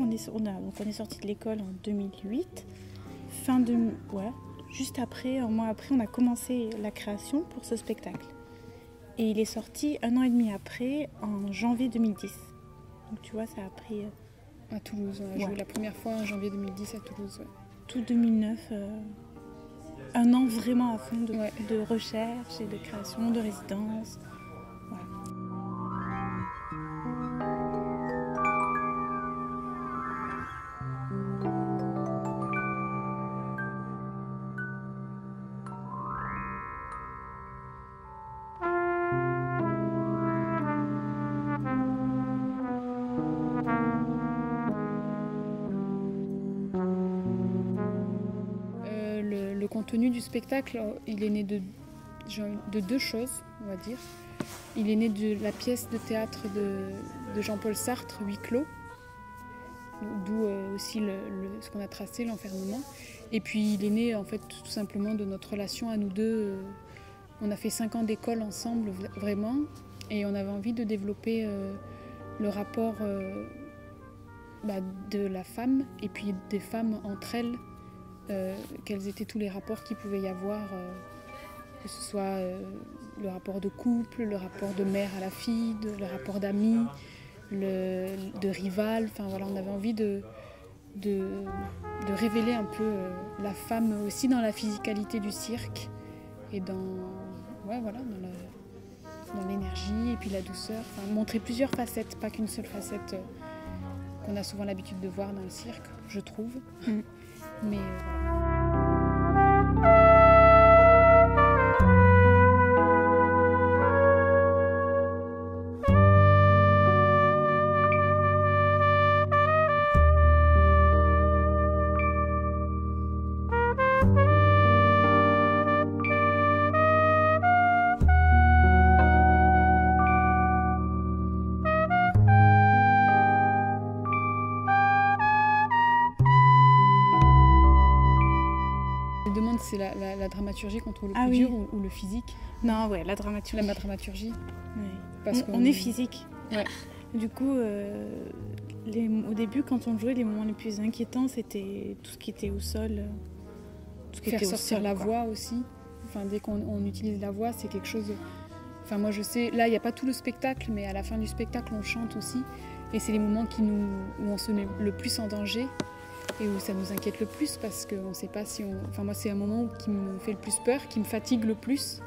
d'accord, on est sorti de l'école en 2008. Juste après, un mois après, on a commencé la création pour ce spectacle. Et il est sorti 1 an et demi après, en janvier 2010. Donc tu vois, ça a pris... À Toulouse, on a joué la première fois en janvier 2010 à Toulouse. Ouais. Tout 2009, 1 an vraiment à fond de recherche et de création, de résidence. Voilà. Le contenu du spectacle, il est né de 2 choses, on va dire. Il est né de la pièce de théâtre de Jean-Paul Sartre, Huis clos, d'où aussi ce qu'on a tracé, l'enfermement. Et puis il est né en fait tout simplement de notre relation à nous deux. On a fait 5 ans d'école ensemble, vraiment, et on avait envie de développer le rapport de la femme et puis des femmes entre elles. Quels étaient tous les rapports qu'il pouvait y avoir, que ce soit le rapport de couple, le rapport de mère à la fille, le rapport d'amis, de rival. Enfin voilà, on avait envie de révéler un peu la femme aussi dans la physicalité du cirque et dans l'énergie et puis la douceur. Enfin, montrer plusieurs facettes, pas qu'une seule facette qu'on a souvent l'habitude de voir dans le cirque, je trouve. Mais c'est la dramaturgie qu'on trouve le plus dur ou le physique? Non, ouais, la dramaturgie. La dramaturgie. Ouais. Parce on est physique. Ouais. Du coup, au début, quand on jouait, les moments les plus inquiétants, c'était tout ce qui était au sol. Tout ce qui Faire était sortir la voix aussi. Enfin, dès qu'on utilise la voix, c'est quelque chose... Enfin, moi, je sais... Là, il n'y a pas tout le spectacle, mais à la fin du spectacle, on chante aussi. Et c'est les moments où on se met le plus en danger. Et où ça nous inquiète le plus parce qu'on ne sait pas si on... Enfin moi c'est un moment qui me fait le plus peur, qui me fatigue le plus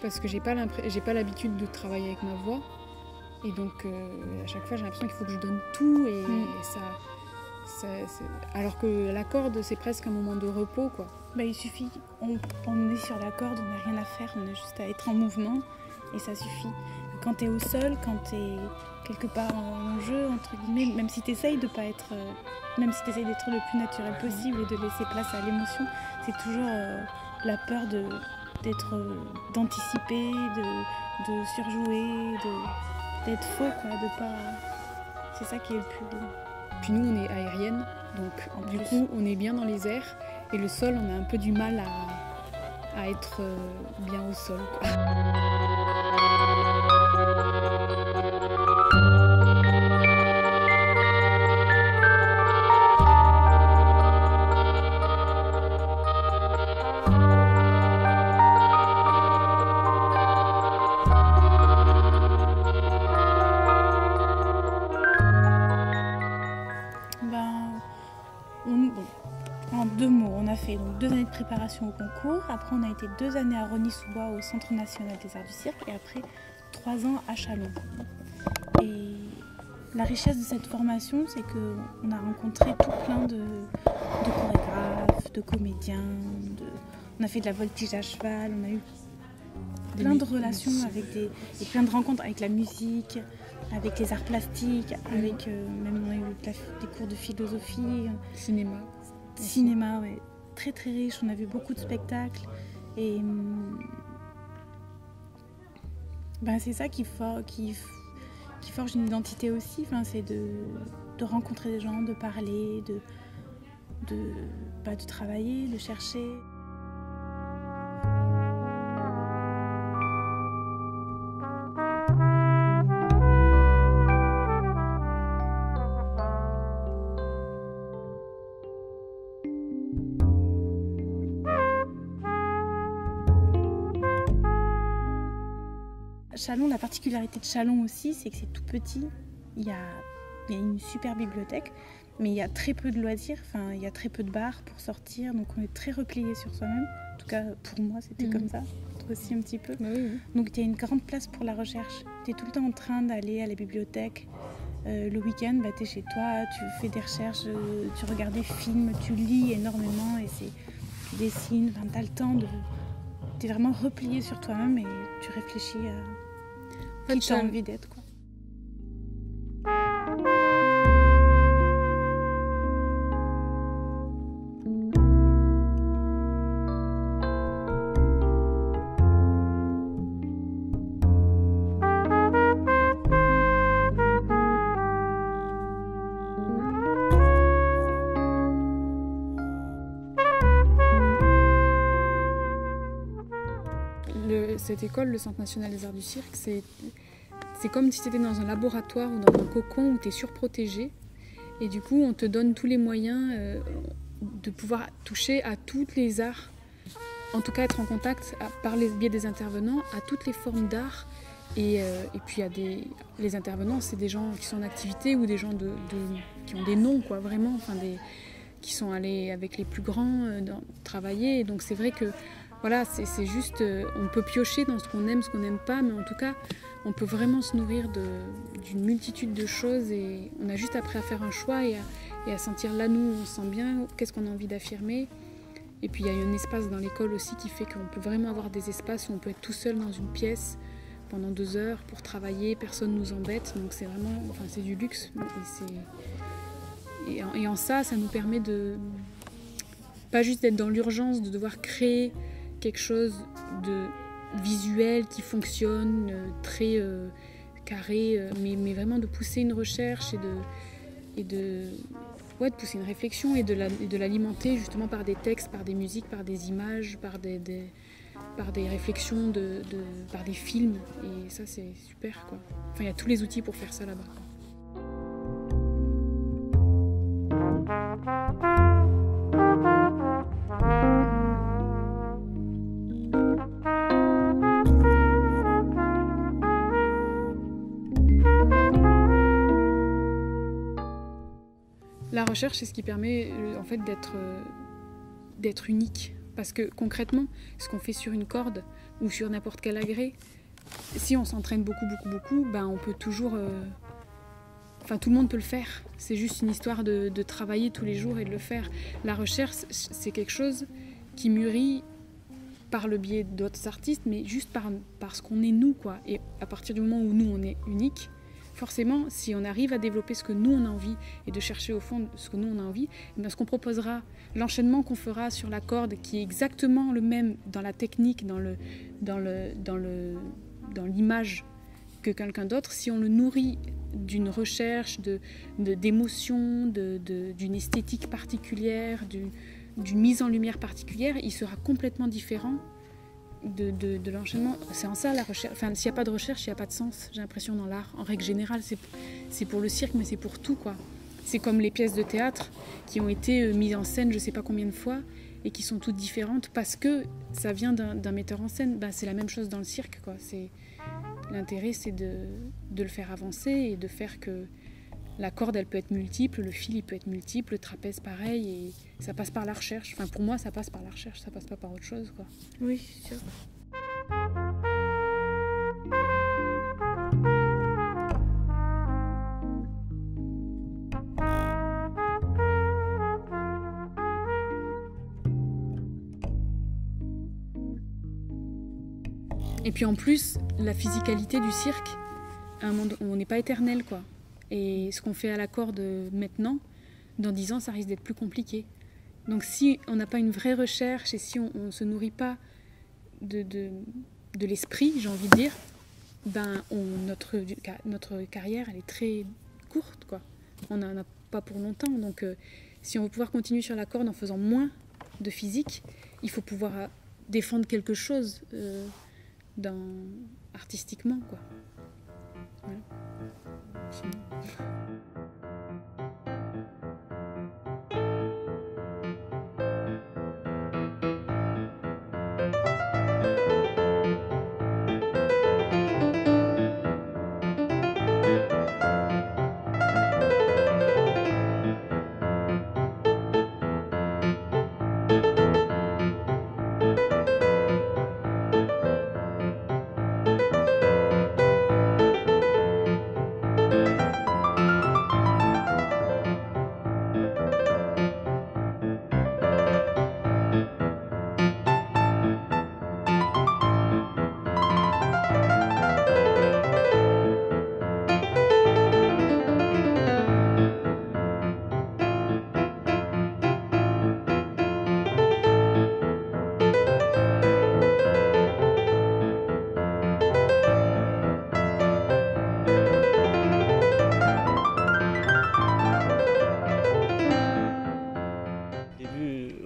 parce que j'ai pas l'habitude de travailler avec ma voix et donc à chaque fois j'ai l'impression qu'il faut que je donne tout et alors que la corde c'est presque un moment de repos quoi. Il suffit, on est sur la corde, on n'a rien à faire, on a juste à être en mouvement et ça suffit. Quand tu es au sol, quand tu es quelque part en jeu, entre guillemets, même si tu essayes de pas être... même si tu essayes d'être le plus naturel possible et de laisser place à l'émotion, c'est toujours la peur d'anticiper, de surjouer, d'être faux, quoi, de pas... C'est ça qui est le plus... Puis nous, on est aérienne, donc du coup, on est bien dans les airs, et le sol, on a un peu du mal à être bien au sol, quoi. En 2 mots, on a fait donc 2 années de préparation au concours. Après, on a été 2 années à Rosny-sous-Bois au Centre national des arts du cirque. Et après, 3 ans à Châlons. Et la richesse de cette formation, c'est qu'on a rencontré tout plein de chorégraphes, de comédiens. On a fait de la voltige à cheval. On a eu plein de relations et plein de rencontres avec la musique, avec les arts plastiques, avec même on a eu des cours de philosophie, cinéma, ouais, très très riche. On a vu beaucoup de spectacles et c'est ça qui forge une identité aussi. Enfin, c'est de rencontrer des gens, de parler, de travailler, de chercher. Chalon, la particularité de Chalon aussi, c'est que c'est tout petit. Il y a une super bibliothèque, mais il y a très peu de loisirs, enfin, il y a très peu de bars pour sortir, donc on est très replié sur soi-même. En tout cas, pour moi, c'était comme ça, toi aussi un petit peu. Bah oui. Donc il y a une grande place pour la recherche. Tu es tout le temps en train d'aller à la bibliothèque. Le week-end, tu es chez toi, tu fais des recherches, tu regardes des films, tu lis énormément et tu dessines, tu as le temps de... Tu es vraiment replié sur toi-même et tu réfléchis à qui tu as envie d'être, quoi. Cette école, le Centre national des arts du cirque, c'est comme si tu étais dans un laboratoire ou dans un cocon où tu es surprotégé. Et du coup, on te donne tous les moyens de pouvoir toucher à tous les arts, en tout cas être en contact par le biais des intervenants à toutes les formes d'art. Et puis les intervenants, c'est des gens qui sont en activité ou des gens qui ont des noms, quoi, vraiment, enfin qui sont allés avec les plus grands travailler. Et donc c'est vrai que voilà, c'est juste, on peut piocher dans ce qu'on aime, ce qu'on n'aime pas, mais en tout cas, on peut vraiment se nourrir d'une multitude de choses et on a juste après à faire un choix et à sentir là, nous, on se sent bien, qu'est-ce qu'on a envie d'affirmer. Et puis il y a un espace dans l'école aussi qui fait qu'on peut vraiment avoir des espaces où on peut être tout seul dans une pièce pendant 2 heures pour travailler, personne ne nous embête, donc c'est vraiment, enfin c'est du luxe. Et en ça nous permet de, pas juste d'être dans l'urgence, de devoir créer quelque chose de visuel qui fonctionne, très carré, mais vraiment de pousser une recherche et de pousser une réflexion et de l'alimenter justement par des textes, par des musiques, par des images, par des réflexions, par des films. Et ça, c'est super, quoi. Enfin, il y a tous les outils pour faire ça là-bas. La recherche, c'est ce qui permet en fait d'être unique. Parce que concrètement, ce qu'on fait sur une corde ou sur n'importe quel agrès, si on s'entraîne beaucoup, on peut toujours... Enfin, tout le monde peut le faire. C'est juste une histoire de travailler tous les jours et de le faire. La recherche, c'est quelque chose qui mûrit par le biais d'autres artistes, mais juste parce qu'on est nous, quoi. Et à partir du moment où nous, on est unique, forcément, si on arrive à développer ce que nous on a envie et de chercher au fond ce que nous on a envie, ce qu'on proposera, l'enchaînement qu'on fera sur la corde qui est exactement le même dans la technique, dans l'image que quelqu'un d'autre, si on le nourrit d'une recherche, d'émotions, d'une esthétique particulière, d'une mise en lumière particulière, il sera complètement différent de l'enchaînement. C'est en ça la recherche. Enfin, s'il n'y a pas de recherche, il n'y a pas de sens, j'ai l'impression, dans l'art. En règle générale, c'est pour le cirque, mais c'est pour tout, quoi. C'est comme les pièces de théâtre qui ont été mises en scène je ne sais pas combien de fois et qui sont toutes différentes parce que ça vient d'un metteur en scène. C'est la même chose dans le cirque, quoi. L'intérêt, c'est de le faire avancer et de faire que la corde, elle peut être multiple, le fil, il peut être multiple, le trapèze, pareil, et ça passe par la recherche. Enfin, pour moi, ça passe par la recherche, ça passe pas par autre chose, quoi. Oui, c'est sûr. Et puis en plus, la physicalité du cirque, on n'est pas éternel, quoi. Et ce qu'on fait à la corde maintenant, dans 10 ans, ça risque d'être plus compliqué. Donc si on n'a pas une vraie recherche et si on ne se nourrit pas de l'esprit, j'ai envie de dire, notre carrière, elle est très courte, quoi. On n'en a pas pour longtemps. Donc si on veut pouvoir continuer sur la corde en faisant moins de physique, il faut pouvoir défendre quelque chose artistiquement, quoi. Voilà.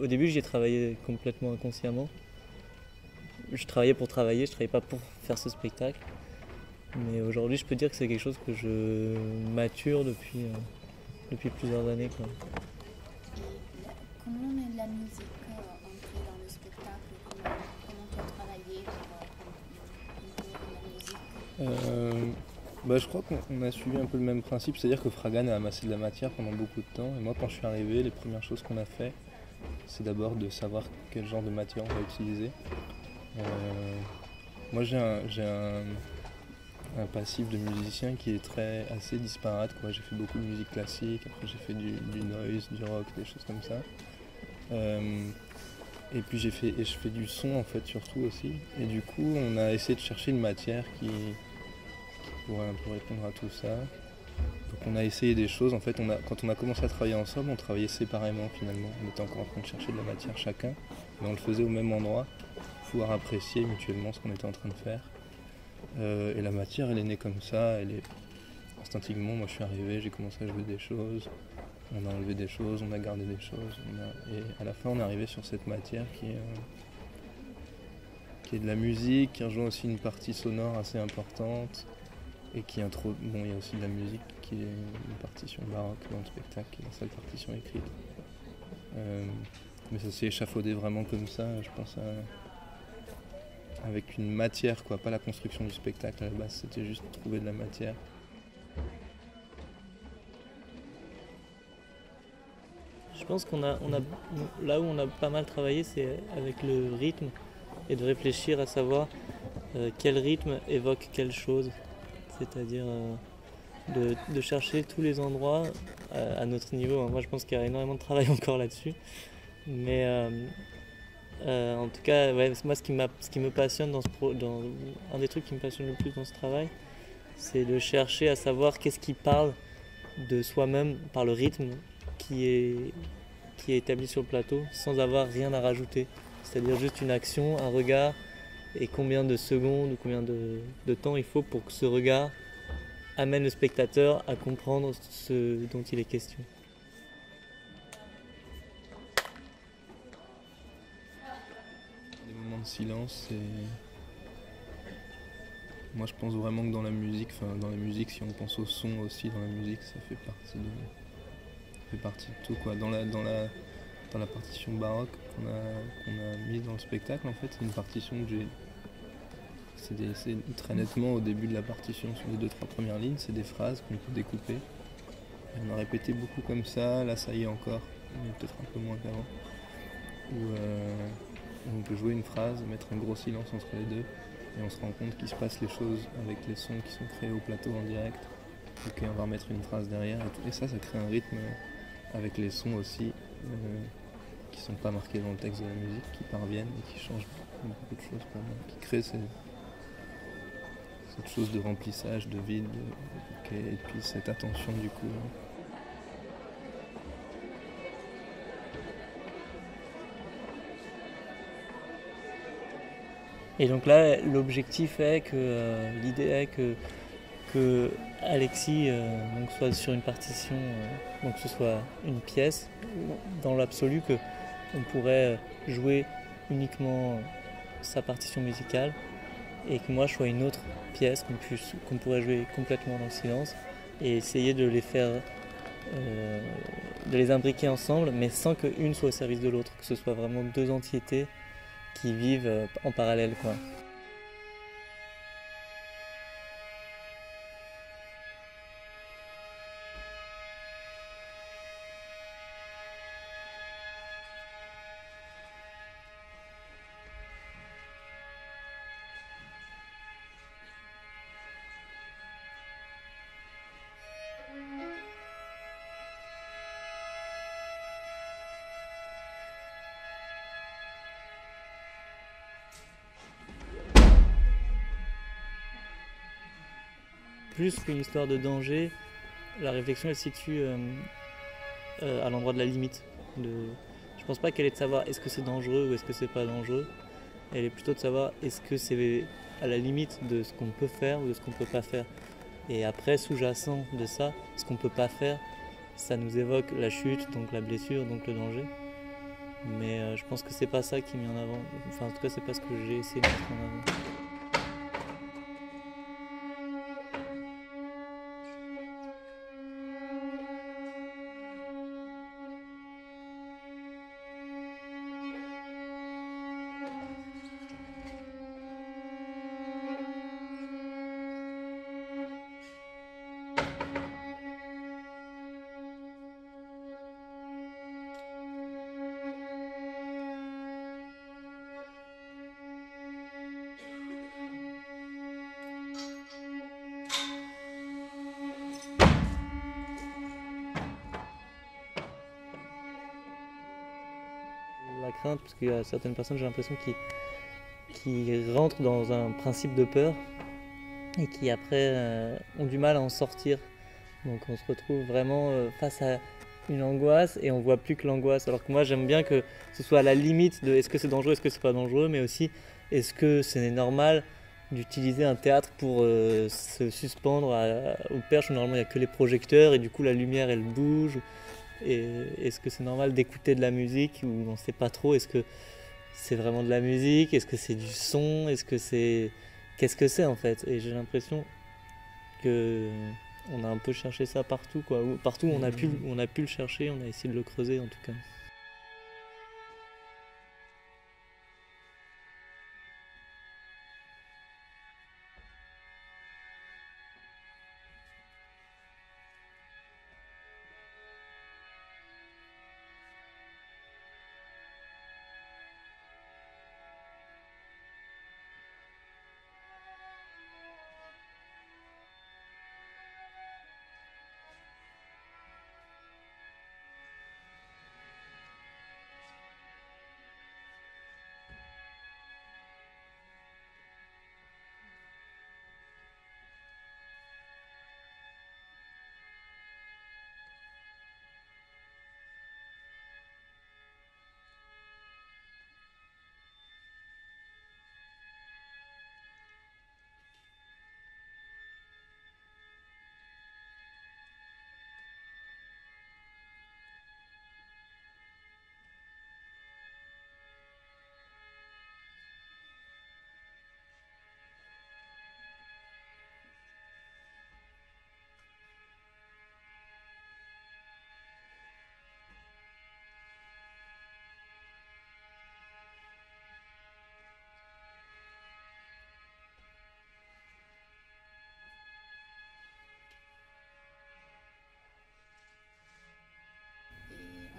début, j'y ai travaillé complètement inconsciemment. Je travaillais pour travailler, je travaillais pas pour faire ce spectacle. Mais aujourd'hui, je peux dire que c'est quelque chose que je mature depuis plusieurs années, quoi. Comment est la musique entrée dans le spectacle? Comment tu as travaillé pour la musique? Je crois qu'on a suivi un peu le même principe, c'est-à-dire que Fragan a amassé de la matière pendant beaucoup de temps. Et moi, quand je suis arrivé, les premières choses qu'on a fait, c'est d'abord de savoir quel genre de matière on va utiliser. Moi, j'ai un passif de musicien qui est assez disparate, quoi. J'ai fait beaucoup de musique classique, après j'ai fait du noise, du rock, des choses comme ça. Et puis je fais du son en fait surtout aussi. Et du coup on a essayé de chercher une matière qui pourrait un peu répondre à tout ça. Donc on a essayé des choses, en fait quand on a commencé à travailler ensemble, on travaillait séparément finalement. On était encore en train de chercher de la matière chacun, mais on le faisait au même endroit pour pouvoir apprécier mutuellement ce qu'on était en train de faire. Et la matière elle est née comme ça, instinctivement, moi je suis arrivé, j'ai commencé à jouer des choses, on a enlevé des choses, on a gardé des choses, et à la fin on est arrivé sur cette matière qui est de la musique, qui rejoint aussi une partie sonore assez importante, et il y a aussi de la musique qui est une partition baroque dans le spectacle, qui est la seule partition écrite. Mais ça s'est échafaudé vraiment comme ça, je pense avec une matière, quoi, pas la construction du spectacle à la base, c'était juste trouver de la matière. Je pense là où on a pas mal travaillé, c'est avec le rythme et de réfléchir à savoir quel rythme évoque quelle chose. C'est-à-dire de chercher tous les endroits à notre niveau. Moi, je pense qu'il y a énormément de travail encore là-dessus. Mais en tout cas, ouais, moi, ce qui me passionne un des trucs qui me passionne le plus dans ce travail, c'est de chercher à savoir qu'est-ce qui parle de soi-même par le rythme qui est établi sur le plateau, sans avoir rien à rajouter. C'est-à-dire juste une action, un regard, et combien de secondes ou combien de temps il faut pour que ce regard amène le spectateur à comprendre ce dont il est question. Des moments de silence, moi je pense vraiment que dans la musique, si on pense au son aussi, dans la musique, ça fait partie de tout, quoi. Dans la partition baroque qu'on a mise dans le spectacle, en fait, c'est une partition que c'est très nettement au début de la partition, sur les 2-3 premières lignes, c'est des phrases qu'on peut découper. Et on a répété beaucoup comme ça, là ça y est encore, mais peut-être un peu moins qu'avant. Où on peut jouer une phrase, mettre un gros silence entre les deux, et on se rend compte qu'il se passe les choses avec les sons qui sont créés au plateau en direct. Ok, on va remettre une phrase derrière, et ça crée un rythme avec les sons aussi, qui sont pas marqués dans le texte de la musique, qui parviennent et qui changent beaucoup de choses pour moi, qui créent cette chose de remplissage, de vide, et puis cette attention du coup. Et donc là, l'objectif est que, l'idée est que Alexis donc soit sur une partition, donc que ce soit une pièce, dans l'absolu qu'on pourrait jouer uniquement sa partition musicale, et que moi je sois une autre pièce qu'on pourrait jouer complètement dans le silence, et essayer de les faire, de les imbriquer ensemble, mais sans qu'une soit au service de l'autre, que ce soit vraiment deux entités qui vivent en parallèle, quoi. Plus qu'une histoire de danger, la réflexion elle se situe à l'endroit de la limite. Je pense pas qu'elle est de savoir est-ce que c'est dangereux ou est-ce que c'est pas dangereux. Elle est plutôt de savoir est-ce que c'est à la limite de ce qu'on peut faire ou de ce qu'on peut pas faire. Et après, sous-jacent de ça, ce qu'on peut pas faire, ça nous évoque la chute, donc la blessure, donc le danger. Mais je pense que c'est pas ça qui est mis en avant. Enfin, en tout cas, c'est pas ce que j'ai essayé de mettre en avant. La crainte, parce qu'il y a certaines personnes, j'ai l'impression, qui rentrent dans un principe de peur et qui après ont du mal à en sortir. Donc on se retrouve vraiment face à une angoisse et on voit plus que l'angoisse. Alors que moi j'aime bien que ce soit à la limite de est-ce que c'est dangereux, est-ce que c'est pas dangereux, mais aussi est-ce que c'est normal d'utiliser un théâtre pour se suspendre aux perches où normalement il n'y a que les projecteurs et du coup la lumière elle bouge. Et est-ce que c'est normal d'écouter de la musique où on ne sait pas trop, est-ce que c'est vraiment de la musique, est-ce que c'est du son, est-ce que c'est... Qu'est-ce que c'est en fait? Et j'ai l'impression que on a un peu cherché ça partout, quoi. Partout où on a pu le chercher, on a essayé de le creuser en tout cas.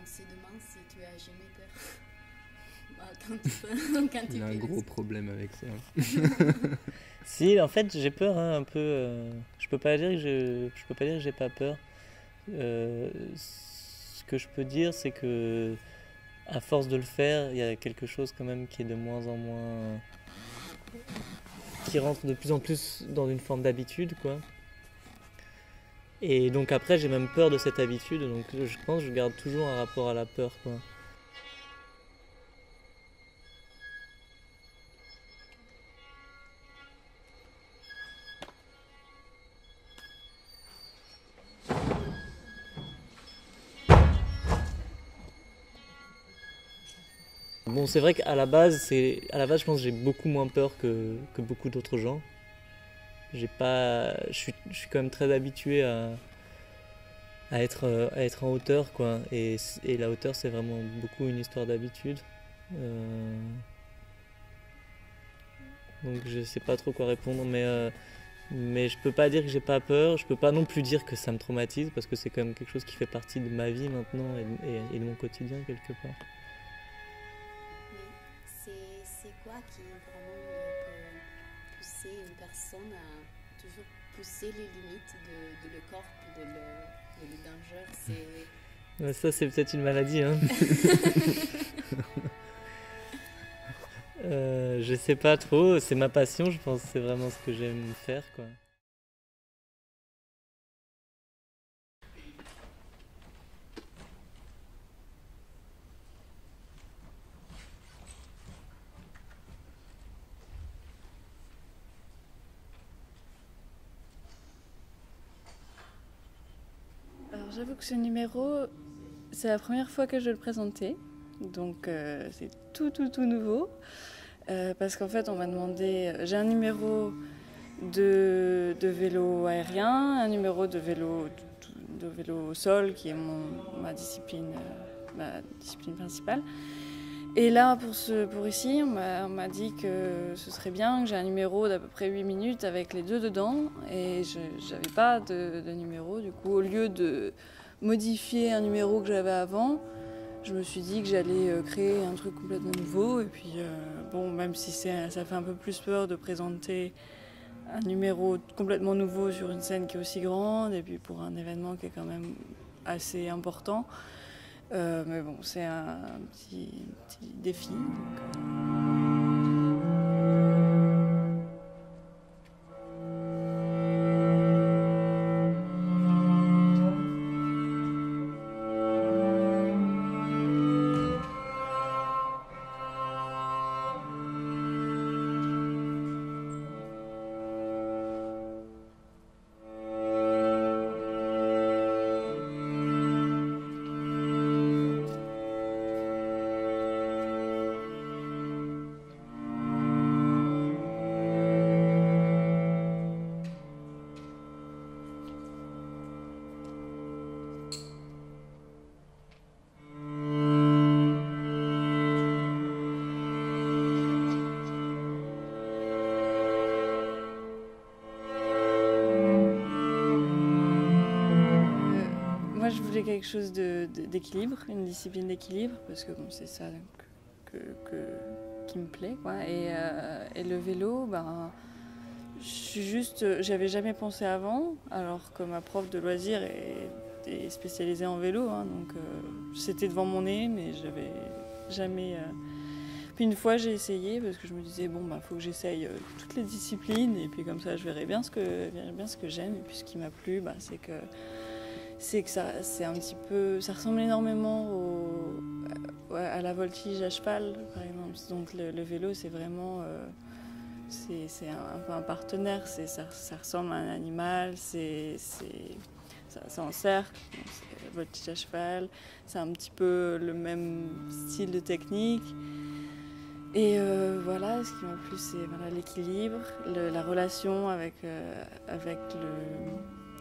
On se demande si tu as jamais peur quand tu Il a un fais gros le problème avec ça. Si, en fait, j'ai peur un peu. Je peux pas dire que je peux pas dire que j'ai pas peur. Ce que je peux dire, c'est que à force de le faire, il y a quelque chose quand même qui est de moins en moins, qui rentre de plus en plus dans une forme d'habitude, quoi. Et donc après, j'ai même peur de cette habitude. Donc je pense que je garde toujours un rapport à la peur, quoi. Bon, c'est vrai qu'à la base, je pense que j'ai beaucoup moins peur que beaucoup d'autres gens. Je suis quand même très habitué à être en hauteur, quoi. Et la hauteur, c'est vraiment beaucoup une histoire d'habitude. Donc je sais pas trop quoi répondre, mais je peux pas dire que j'ai pas peur. Je peux pas non plus dire que ça me traumatise parce que c'est quand même quelque chose qui fait partie de ma vie maintenant et de mon quotidien quelque part. C'est quoi qui vraiment peut pousser une personne à toujours pousser les limites de le corps et de le danger? Ouais, ça, c'est peut-être une maladie, hein. Je sais pas trop, c'est ma passion, je pense, c'est vraiment ce que j'aime faire, quoi. Alors j'avoue que ce numéro, c'est la première fois que je le présentais. donc c'est tout nouveau. Parce qu'en fait, on m'a demandé, j'ai un numéro de vélo aérien, un numéro de vélo au sol, qui est ma discipline principale. Et là, pour ici, on m'a dit que ce serait bien, que j'ai un numéro d'à peu près 8 minutes avec les deux dedans. Et je n'avais pas de numéro. Du coup, au lieu de modifier un numéro que j'avais avant, je me suis dit que j'allais créer un truc complètement nouveau. Et puis, bon, même si ça fait un peu plus peur de présenter un numéro complètement nouveau sur une scène qui est aussi grande, et puis pour un événement qui est quand même assez important. Mais bon, c'est un petit défi. Moi, je voulais quelque chose d'équilibre, une discipline d'équilibre, parce que bon, c'est ça qui me plaît, quoi. Et le vélo, ben, j'avais jamais pensé avant, alors que ma prof de loisirs est spécialisée en vélo, hein, donc c'était devant mon nez, mais j'avais jamais. Puis une fois, j'ai essayé parce que je me disais bon, ben, faut que j'essaye toutes les disciplines, et puis comme ça, je verrai bien ce que j'aime. Et puis ce qui m'a plu, ben, c'est que c'est un petit peu, ça ressemble énormément à la voltige à cheval, par exemple. Donc le vélo, c'est vraiment, c'est un peu un partenaire. Ça ressemble à un animal, ça en cercle. C'est voltige à cheval, c'est un petit peu le même style de technique. Et voilà, ce qui m'a plu, c'est voilà, l'équilibre, la relation avec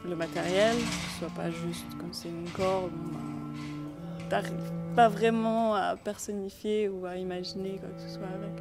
le matériel, que ce soit pas juste comme c'est une corde, t'arrives pas vraiment à personnifier ou à imaginer quoi que ce soit avec.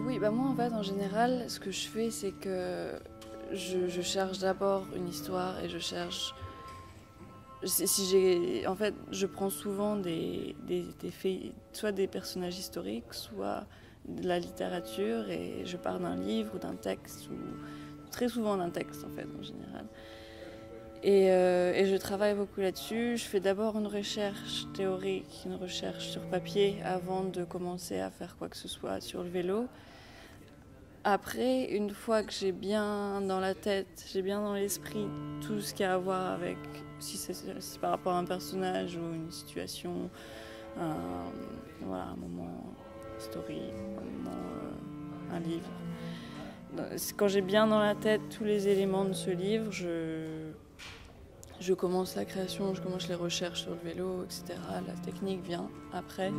Oui, bah moi en fait en général ce que je fais c'est que je cherche d'abord une histoire et je cherche en fait je prends souvent des faits, soit des personnages historiques, soit de la littérature, et je pars d'un livre ou d'un texte, ou très souvent d'un texte en fait en général. Et je travaille beaucoup là-dessus. Je fais d'abord une recherche théorique, une recherche sur papier avant de commencer à faire quoi que ce soit sur le vélo. Après, une fois que j'ai bien dans la tête, j'ai bien dans l'esprit tout ce qui a à voir avec, si c'est par rapport à un personnage ou une situation, voilà, un moment historique, un livre. Quand j'ai bien dans la tête tous les éléments de ce livre, je commence la création, je commence les recherches sur le vélo, etc. La technique vient après.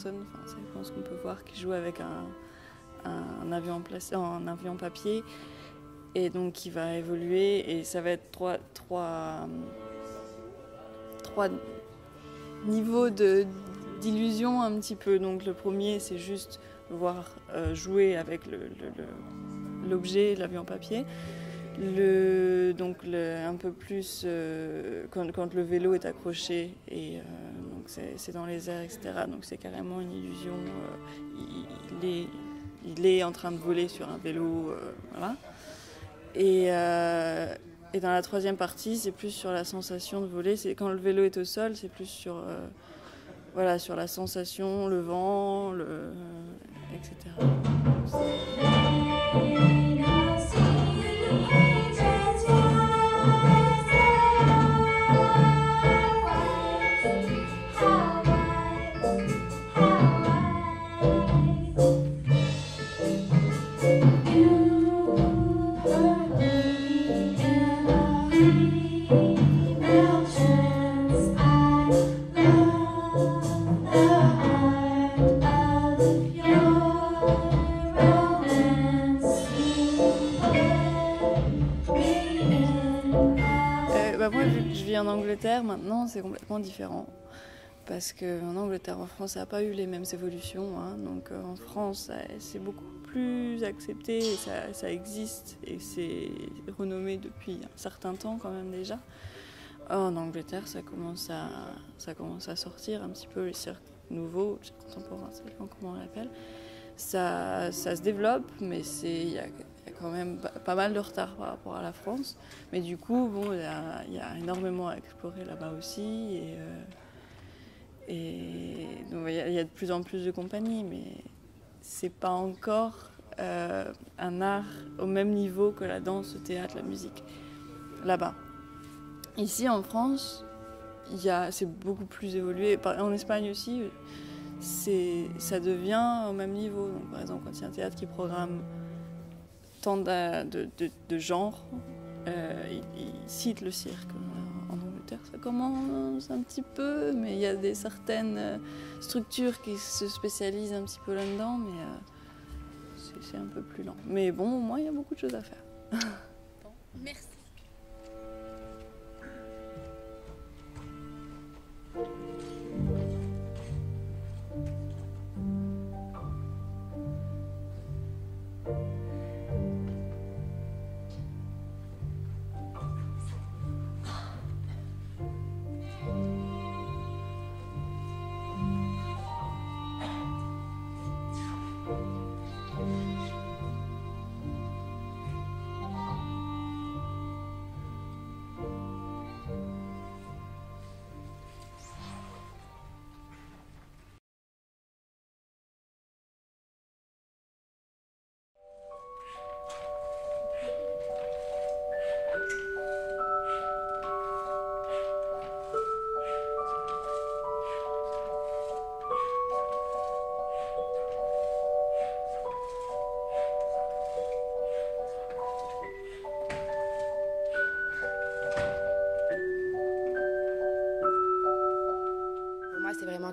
personne, enfin, ça dépend ce qu'on peut voir, qui joue avec un avion en avion papier, et donc qui va évoluer, et ça va être trois niveaux d'illusion un petit peu. Donc le premier, c'est juste voir jouer avec l'objet, l'avion papier. Un peu plus quand le vélo est accroché, et donc c'est dans les airs, etc. Donc c'est carrément une illusion. Il est en train de voler sur un vélo, voilà. Et dans la troisième partie, c'est plus sur la sensation de voler. C'est quand le vélo est au sol, c'est plus sur sur la sensation, le vent, etc. Moi, vu que je vis en Angleterre, maintenant, c'est complètement différent. Parce qu'en Angleterre, en France, ça n'a pas eu les mêmes évolutions. Hein. Donc en France, c'est beaucoup plus accepté, et ça existe, et c'est renommé depuis un certain temps quand même déjà. En Angleterre, ça commence à sortir un petit peu, les cirques nouveaux, les cirques contemporains, ça dépend comment on l'appelle. Ça se développe, mais il y a quand même pas mal de retard par rapport à la France. Mais du coup, bon, il y a énormément à explorer là-bas aussi. Et donc, il y a de plus en plus de compagnies, mais c'est pas encore un art au même niveau que la danse, le théâtre, la musique, là-bas. Ici, en France, c'est beaucoup plus évolué. En Espagne aussi, ça devient au même niveau. Donc, par exemple, quand il y a un théâtre qui programme tant de genres, il cite le cirque. En Angleterre, ça commence un petit peu, mais il y a certaines structures qui se spécialisent un petit peu là-dedans, mais c'est un peu plus lent. Mais bon, au moins, il y a beaucoup de choses à faire. Bon, merci.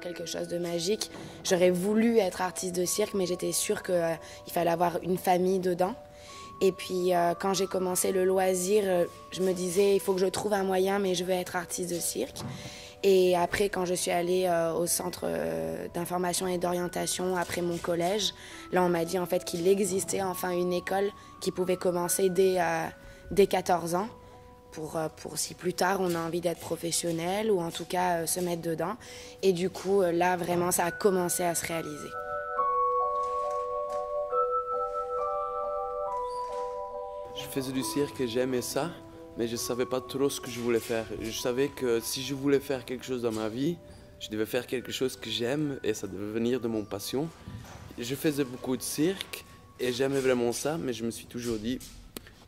Quelque chose de magique. J'aurais voulu être artiste de cirque, mais j'étais sûre qu'il fallait avoir une famille dedans. Et puis quand j'ai commencé le loisir, je me disais il faut que je trouve un moyen, mais je veux être artiste de cirque. Et après, quand je suis allée au centre d'information et d'orientation après mon collège, là on m'a dit en fait qu'il existait enfin une école qui pouvait commencer dès 14 ans. Pour si plus tard on a envie d'être professionnel ou en tout cas se mettre dedans. Et du coup, là vraiment ça a commencé à se réaliser. Je faisais du cirque et j'aimais ça, mais je ne savais pas trop ce que je voulais faire. Je savais que si je voulais faire quelque chose dans ma vie, je devais faire quelque chose que j'aime et ça devait venir de mon passion. Je faisais beaucoup de cirque et j'aimais vraiment ça, mais je me suis toujours dit,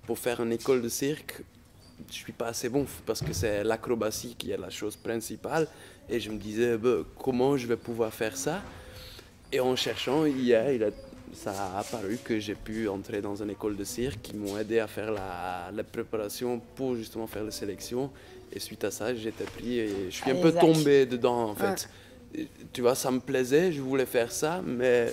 pour faire une école de cirque, je suis pas assez bon parce que c'est l'acrobatie qui est la chose principale. Et je me disais, comment je vais pouvoir faire ça? Et en cherchant, ça a apparu que j'ai pu entrer dans une école de cirque qui m'ont aidé à faire la préparation pour justement faire la sélection. Et suite à ça, j'ai été pris et je suis un peu tombé dedans en fait. tu vois, ça me plaisait, je voulais faire ça, mais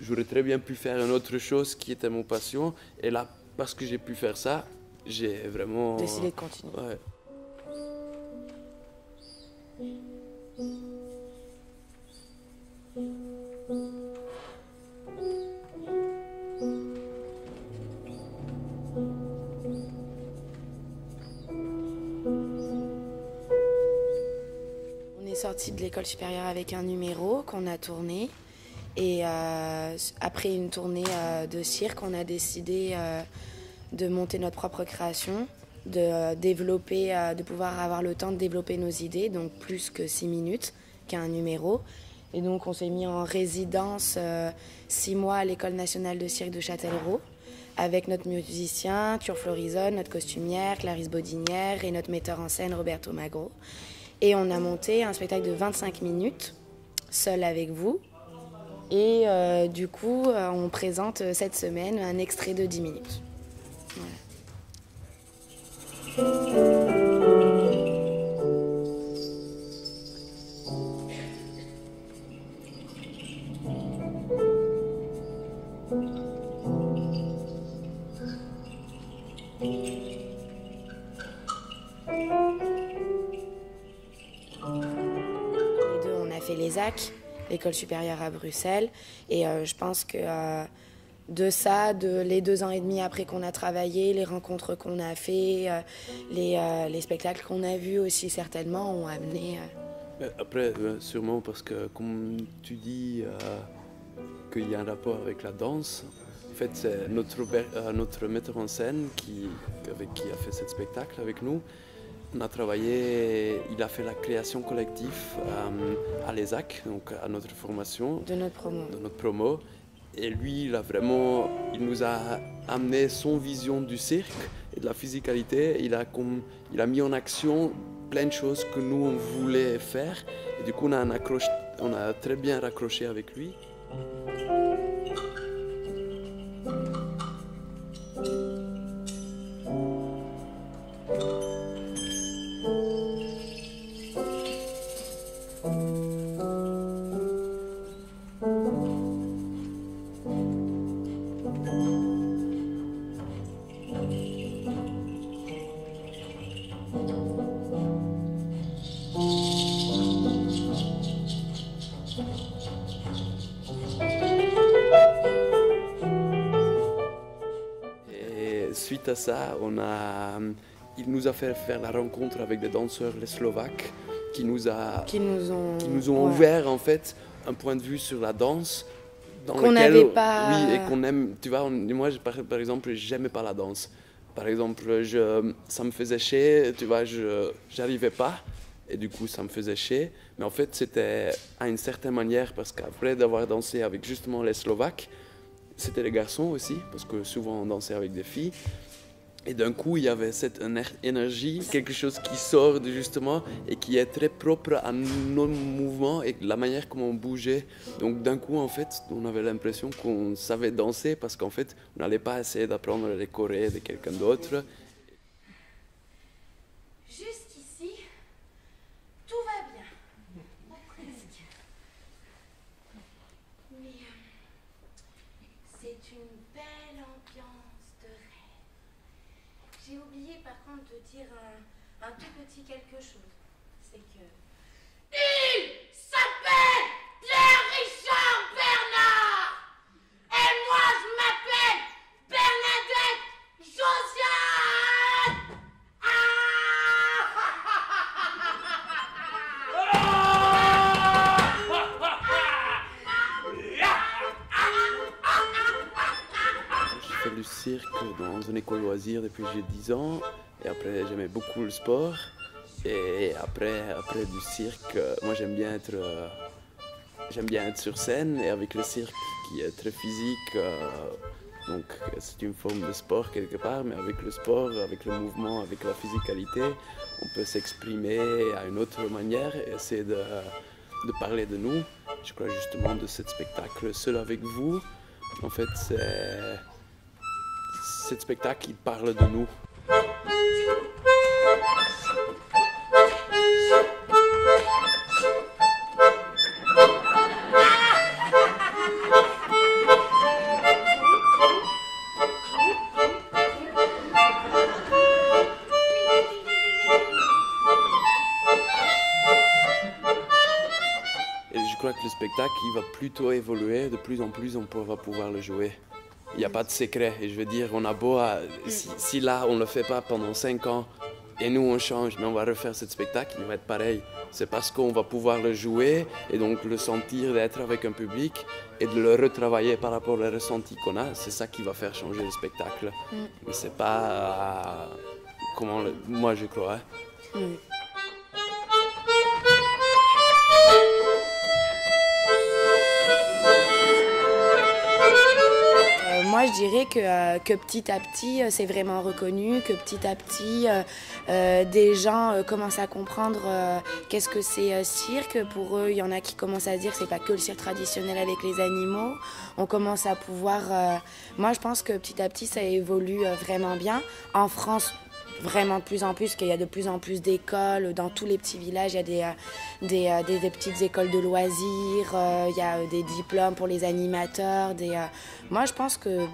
j'aurais très bien pu faire une autre chose qui était mon passion. Et là, parce que j'ai pu faire ça, j'ai vraiment... Décidé de continuer. Ouais. On est sorti de l'école supérieure avec un numéro qu'on a tourné. Et après une tournée de cirque, on a décidé de monter notre propre création, de développer, de pouvoir avoir le temps de développer nos idées, donc plus que 6 minutes qu'un numéro. Et donc on s'est mis en résidence 6 mois à l'École nationale de cirque de Châtellerault, avec notre musicien, Cure Florizone, notre costumière, Clarisse Baudinière, et notre metteur en scène, Roberto Magro. Et on a monté un spectacle de 25 minutes, seul avec vous. Et du coup, on présente cette semaine un extrait de 10 minutes. Voilà. Les deux, on a fait l'ESAC, l'école supérieure à Bruxelles, et je pense que de ça, les 2 ans et demi après qu'on a travaillé, les rencontres qu'on a fait, les spectacles qu'on a vus aussi certainement ont amené... Après, sûrement parce que comme tu dis qu'il y a un rapport avec la danse, en fait c'est notre metteur en scène qui a fait ce spectacle avec nous. On a travaillé, il a fait la création collective à l'ESAC, donc à notre formation. De notre promo. Et lui, il nous a amené son vision du cirque et de la physicalité. Il a mis en action plein de choses que nous, on voulait faire. Et du coup, on a très bien raccroché avec lui. Suite à ça, il nous a fait faire la rencontre avec des danseurs, les Slovaques, qui nous ont ouvert en fait un point de vue sur la danse qu'on n'avait pas. Oui, et qu'on aime. Tu vois, moi par exemple, j'aimais pas la danse. Par exemple, ça me faisait chier. Tu vois, j'arrivais pas. Et du coup, ça me faisait chier. Mais en fait, c'était à une certaine manière parce qu'après d'avoir dansé avec justement les Slovaques, c'était les garçons aussi, parce que souvent on dansait avec des filles. Et d'un coup, il y avait cette énergie, quelque chose qui sort justement et qui est très propre à nos mouvements et la manière comment on bougeait. Donc d'un coup, en fait, on avait l'impression qu'on savait danser parce qu'en fait, on n'allait pas essayer d'apprendre les chorés de quelqu'un d'autre. Jusqu'ici, tout va bien. Presque. Mais c'est une belle ambiance de rêve. J'ai oublié par contre de dire un tout petit quelque chose. C'est que... Il s'appelle Pierre-Richard Bernard. Et moi je m'appelle Bernadette Josiane. Je fais du cirque dans une école loisir depuis que j'ai 10 ans. Et après, j'aimais beaucoup le sport. Et après du cirque, moi j'aime bien être sur scène. Et avec le cirque qui est très physique, donc c'est une forme de sport quelque part. Mais avec le sport, avec le mouvement, avec la physicalité, on peut s'exprimer à une autre manière et essayer de parler de nous. Je crois justement de ce spectacle Seul avec vous. En fait, ce spectacle, il parle de nous. spectacle il va plutôt évoluer, de plus en plus on va pouvoir le jouer. Il n'y a pas de secret. Et je veux dire, on a beau si là on ne le fait pas pendant 5 ans et nous on change, mais on va refaire ce spectacle, il va être pareil. C'est parce qu'on va pouvoir le jouer et donc le sentir d'être avec un public et de le retravailler par rapport au ressenti qu'on a. C'est ça qui va faire changer le spectacle. Mais c'est pas moi je crois. Moi, je dirais que petit à petit, c'est vraiment reconnu, que petit à petit, des gens commencent à comprendre qu'est-ce que c'est cirque. Pour eux, il y en a qui commencent à dire que c'est pas que le cirque traditionnel avec les animaux. On commence à pouvoir... Moi, je pense que petit à petit, ça évolue vraiment bien. En France, vraiment de plus en plus, qu'il y a de plus en plus d'écoles. Dans tous les petits villages, il y a des petites écoles de loisirs, il y a des diplômes pour les animateurs. Moi, je pense que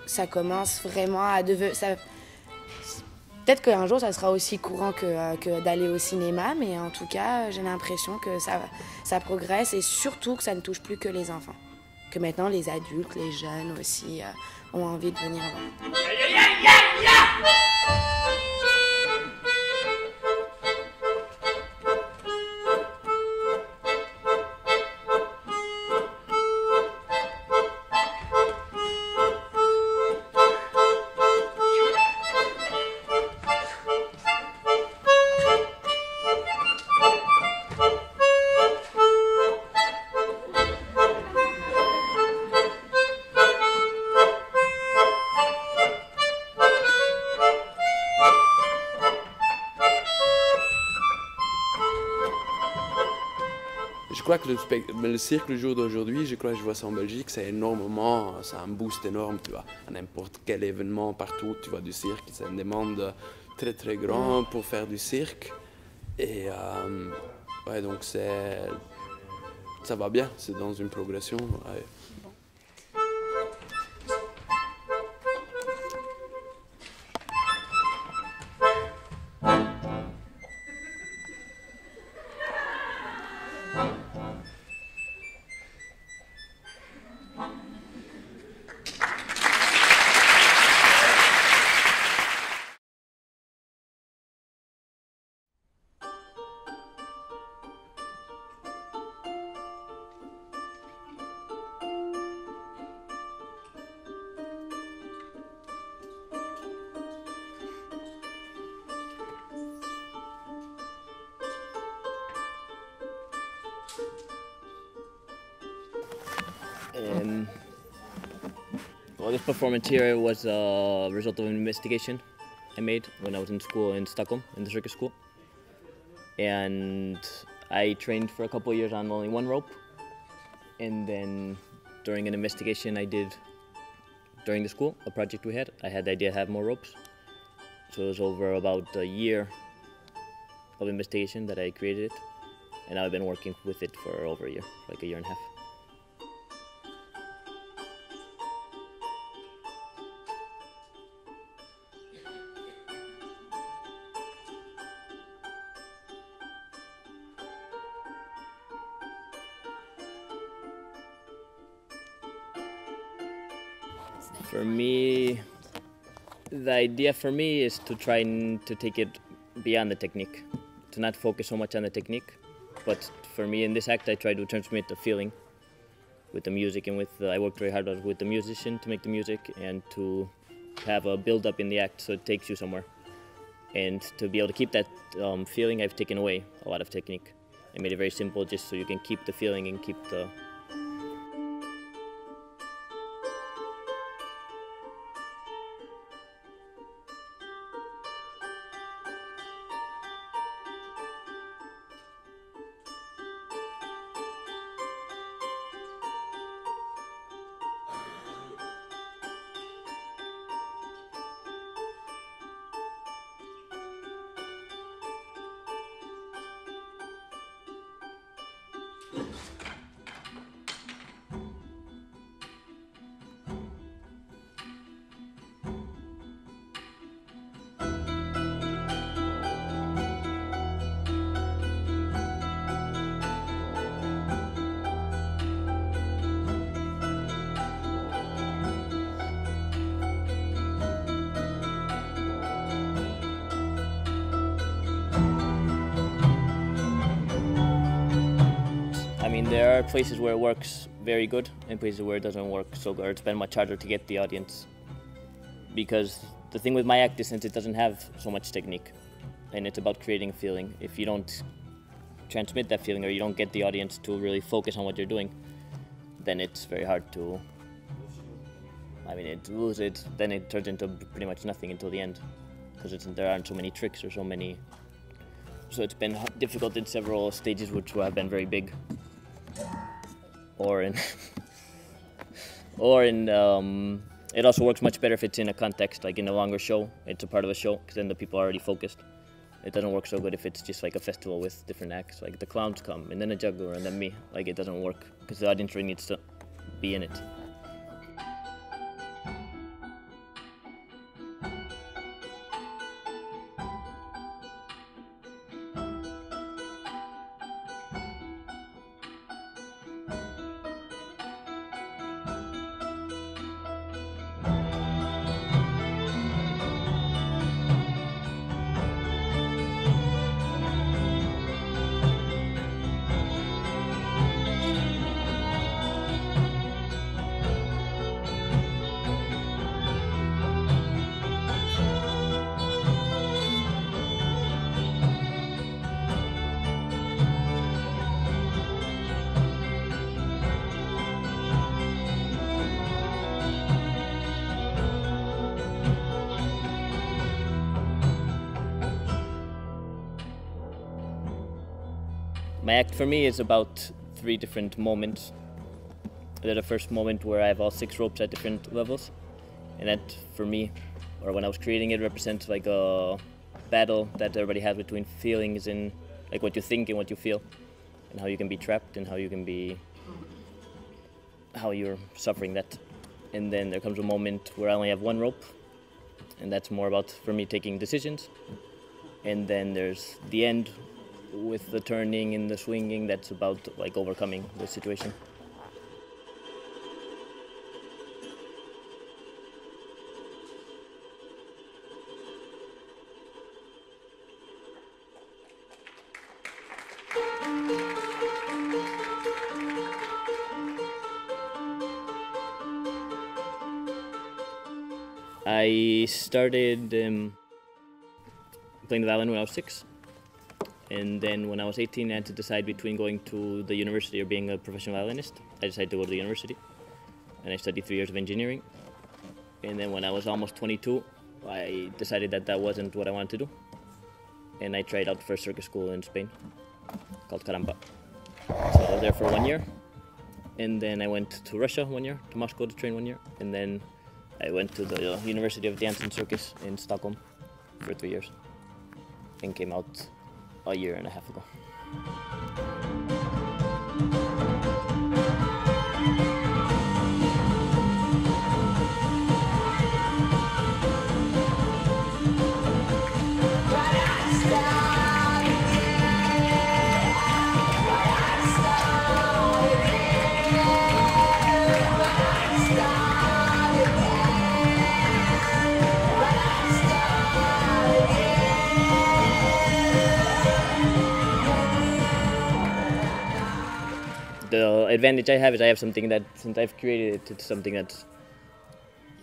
ça commence vraiment à devenir... Peut-être qu'un jour, ça sera aussi courant que d'aller au cinéma, mais en tout cas, j'ai l'impression que ça progresse et surtout que ça ne touche plus que les enfants. Que maintenant, les adultes, les jeunes aussi ont envie de venir voir. Je crois que le cirque le jour d'aujourd'hui, je crois que je vois ça en Belgique, c'est énormément, c'est un boost énorme, tu vois. À n'importe quel événement, partout, tu vois du cirque, c'est une demande très très grande pour faire du cirque. Et ouais, donc ça va bien, c'est dans une progression. Ouais. Well, this performance here was a result of an investigation I made when I was in school in Stockholm, in the circus school. And I trained for a couple of years on only one rope. And then during an investigation I did during the school, a project we had, I had the idea to have more ropes. So it was over about a year of investigation that I created it. And I've been working with it for over a year, like a year and a half. For me, the idea for me is to try to take it beyond the technique, to not focus so much on the technique, but for me in this act I try to transmit the feeling with the music and I worked very hard with the musician to make the music and to have a build-up in the act so it takes you somewhere. And to be able to keep that feeling, I've taken away a lot of technique. I made it very simple just so you can keep the feeling and keep the... there are places where it works very good and places where it doesn't work so good. It's been much harder to get the audience because the thing with my act is since it doesn't have so much technique and it's about creating a feeling. If you don't transmit that feeling or you don't get the audience to really focus on what you're doing, then it's very hard to, then it turns into pretty much nothing until the end because there aren't so many tricks or so many. So it's been difficult in several stages which have been very big. Or in, it also works much better if it's in a context, like in a longer show. It's a part of a show because then the people are already focused. It doesn't work so good if it's just like a festival with different acts, like the clowns come and then a juggler and then me. Like it doesn't work because the audience really needs to be in it. My act for me is about 3 different moments. There's the first moment where I have all 6 ropes at different levels, and that for me, or when I was creating it, represents like a battle that everybody has between feelings and like what you think and what you feel, and how you can be trapped and how you're suffering that. And then there comes a moment where I only have 1 rope, and that's more about, for me, taking decisions. And then there's the end with the turning and the swinging, that's about like overcoming the situation. I started playing the violin when I was 6. And then when I was 18, I had to decide between going to the university or being a professional violinist. I decided to go to the university, and I studied 3 years of engineering. And then when I was almost 22, I decided that that wasn't what I wanted to do. And I tried out for a circus school in Spain called Caramba. So I was there for 1 year. And then I went to Russia 1 year, to Moscow to train 1 year. And then I went to the University of Dance and Circus in Stockholm for 3 years and came out a year and a half ago. The advantage I have is I have something that, since I've created it, it's something that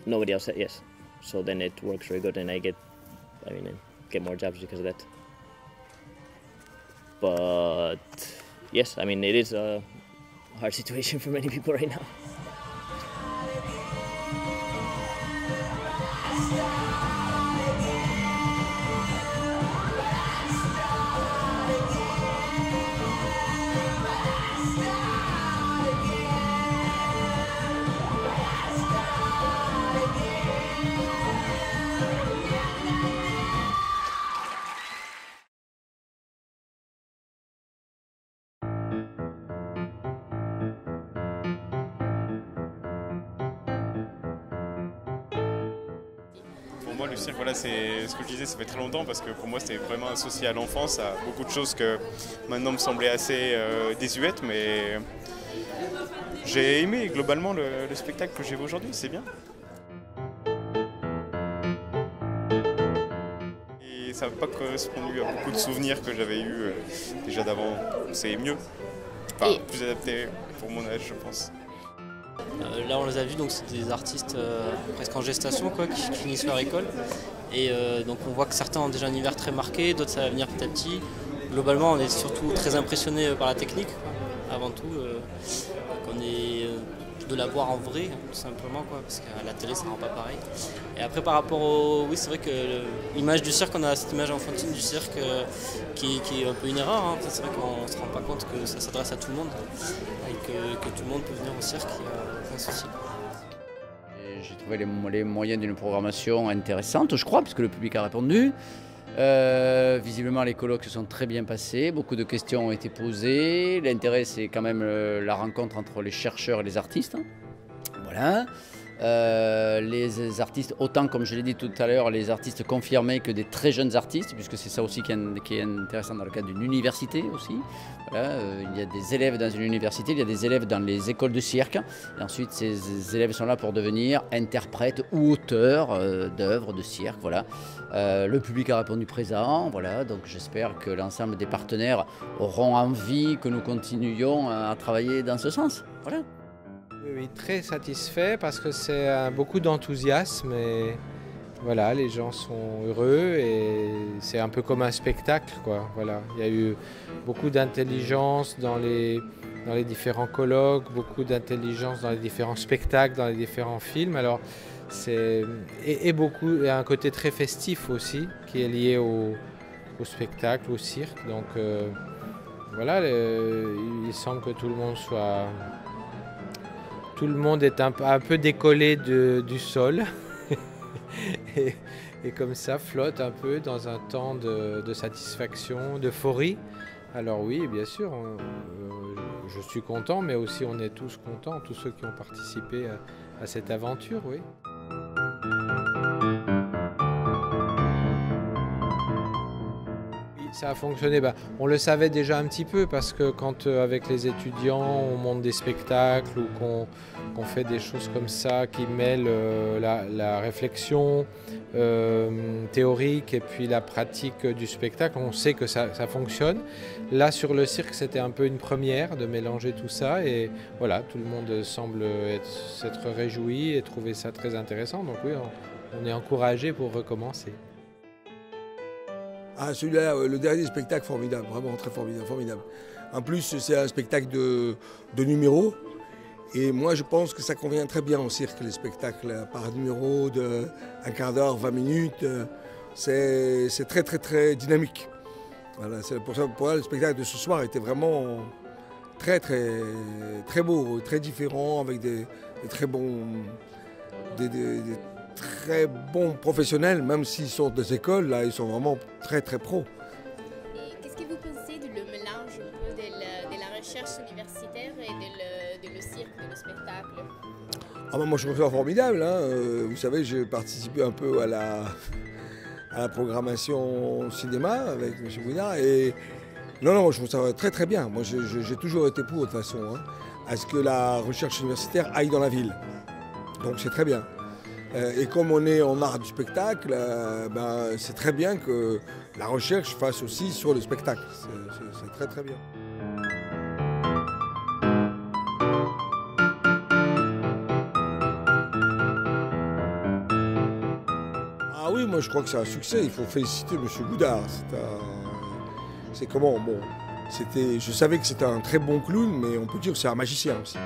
nobody else has. Yes. So then it works very good and I get more jobs because of that. But yes, it is a hard situation for many people right now. Pour moi, le cirque, voilà, c'est ce que je disais, ça fait très longtemps parce que pour moi, c'était vraiment associé à l'enfance, à beaucoup de choses que maintenant me semblaient assez désuètes, mais j'ai aimé globalement le spectacle que j'ai vu aujourd'hui, c'est bien. Et ça n'a pas correspondu à beaucoup de souvenirs que j'avais eus déjà d'avant, c'est mieux. Enfin, plus adapté pour mon âge, je pense. Là, on les a vus, donc c'est des artistes presque en gestation, quoi, qui finissent leur école. Et donc on voit que certains ont déjà un univers très marqué, d'autres ça va venir petit à petit. Globalement, on est surtout très impressionnés par la technique, quoi, avant tout. On est de la voir en vrai, tout simplement, quoi, parce qu'à la télé ça rend pas pareil. Et après par rapport au... Oui, c'est vrai que l'image du cirque, on a cette image enfantine du cirque qui est un peu une erreur, hein. C'est vrai qu'on ne se rend pas compte que ça s'adresse à tout le monde et que tout le monde peut venir au cirque, il n'y a aucun souci. J'ai trouvé les moyens d'une programmation intéressante, je crois, puisque le public a répondu. Visiblement, les colloques se sont très bien passés, beaucoup de questions ont été posées. L'intérêt, c'est quand même la rencontre entre les chercheurs et les artistes. Voilà. Les artistes, autant comme je l'ai dit tout à l'heure, les artistes confirmés que des très jeunes artistes, puisque c'est ça aussi qui est intéressant dans le cadre d'une université aussi. Voilà, il y a des élèves dans une université, il y a des élèves dans les écoles de cirque, et ensuite ces élèves sont là pour devenir interprètes ou auteurs d'œuvres de cirque. Voilà. Le public a répondu présent, voilà, donc j'espère que l'ensemble des partenaires auront envie que nous continuions à travailler dans ce sens. Voilà. Oui, très satisfait parce que c'est beaucoup d'enthousiasme et voilà, les gens sont heureux et c'est un peu comme un spectacle, quoi. Voilà, il y a eu beaucoup d'intelligence dans les différents colloques, beaucoup d'intelligence dans les différents spectacles, dans les différents films. Alors beaucoup, il y a un côté très festif aussi qui est lié au spectacle, au cirque. Donc voilà, il semble que tout le monde soit... Tout le monde est un peu décollé du sol et comme ça flotte un peu dans un temps de satisfaction, d'euphorie. Alors oui, bien sûr, je suis content, mais aussi on est tous contents, tous ceux qui ont participé à cette aventure, oui. Ça a fonctionné. On le savait déjà un petit peu parce que quand avec les étudiants on monte des spectacles ou qu'on fait des choses comme ça qui mêlent la réflexion théorique et puis la pratique du spectacle, on sait que ça fonctionne. Là sur le cirque c'était un peu une première de mélanger tout ça et voilà, tout le monde semble s'être réjoui et trouver ça très intéressant. Donc oui, on est encouragé pour recommencer. Ah, celui-là, le dernier spectacle, formidable, vraiment très formidable. En plus, c'est un spectacle de numéros. Et moi, je pense que ça convient très bien au cirque, les spectacles par numéro de 1/4 d'heure, 20 minutes. C'est très, très, très dynamique. Voilà, c'est pour ça, pour moi, le spectacle de ce soir était vraiment très, très, très beau, très différent, avec des très bons... très bons professionnels, même s'ils sortent des écoles, là, ils sont vraiment très très pros. Et qu'est-ce que vous pensez du mélange un peu de la recherche universitaire et de le cirque, de le spectacle? Ah ben moi je trouve ça formidable, hein. Vous savez, j'ai participé un peu à la programmation cinéma avec M. Bouinard et non, je trouve ça très très bien. Moi j'ai toujours été pour de toute façon, hein, à ce que la recherche universitaire aille dans la ville. Donc c'est très bien. Et comme on est en art du spectacle, c'est très bien que la recherche fasse aussi sur le spectacle. C'est très très bien. Ah oui, moi je crois que c'est un succès. Il faut féliciter M. Goudard. C'est comment, bon, je savais que c'était un très bon clown, mais on peut dire que c'est un magicien aussi.